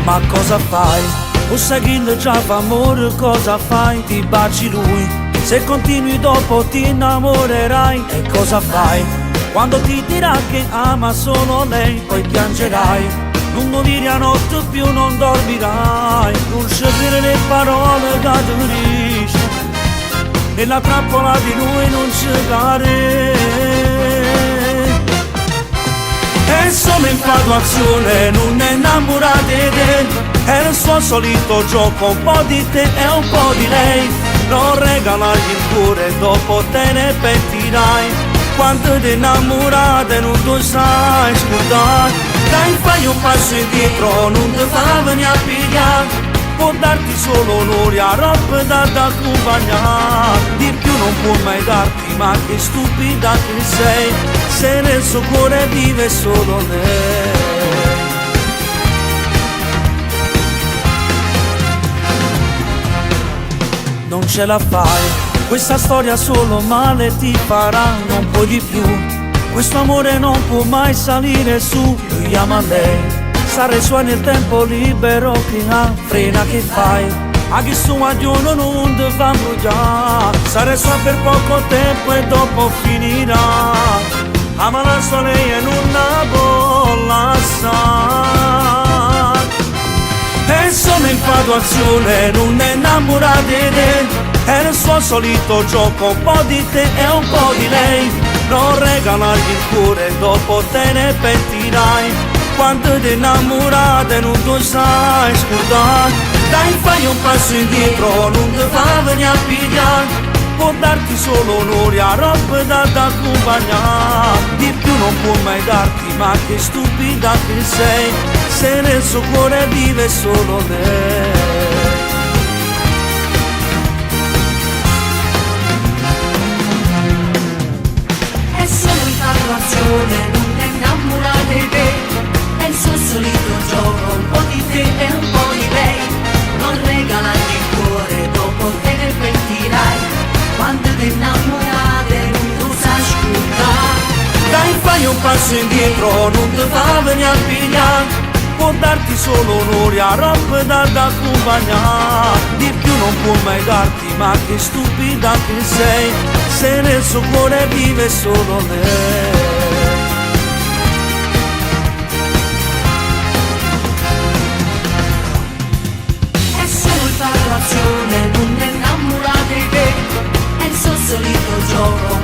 Ma cosa fai? O sai che già fa amore, cosa fai? Ti baci lui, se continui dopo ti innamorerai. E cosa fai? Quando ti dirà che ama solo lei, poi piangerai. Lungo a notte più non dormirai. Non scegliere le parole che ti dici, nella trappola di lui non cercare. È solo infatuazione, non è innamorata di te. È il suo solito gioco, un po' di te e un po' di lei. Non regalargli il cuore, dopo te ne pentirai. Quando ti innamorate non tu sai scordare. Dai, fai un passo indietro, non ti fa venire a pigliare. Può darti solo onore a roba da accompagnare. Di più non può mai darti, ma che stupida che sei, se nel suo cuore vive solo lei. Non ce la fai, questa storia solo male ti farà, non puoi di più. Questo amore non può mai salire su, lui ama lei, sarà sua nel tempo libero che ha. Frena, che fai? A chi su agliono non ti fa bruciare. Sarà sua per poco tempo e dopo finirà. Ama la sua lei e non la può lasciare. È solo infatuazione, non è innamorata di te. È il suo solito gioco, un po' di te e un po' di lei. Non regalargli il cuore, dopo te ne pentirai. Quando ti innamorate non tu sai scordare. Dai, fai un passo indietro, non ti fa venire a pigliare. Può darti solo onore a roba da accompagnare. Di più non può mai darti, ma che stupida che sei, se nel suo cuore vive solo lei. È solo infatuazione, non è innamorata di te. È il suo solito gioco, un po' di te e un po' di lei. Non regalargli il cuore, dopo te ne pentirai. Quando ti innamorate non tu sai scordare. Dai, fai un passo indietro, non ti fa venire a pigliare. Può darti solo onore a roba da accompagnare. Di più non può mai darti, ma che stupida che sei, se nel suo cuore vive solo lei. Non è innamorata di te, è il suo solito gioco.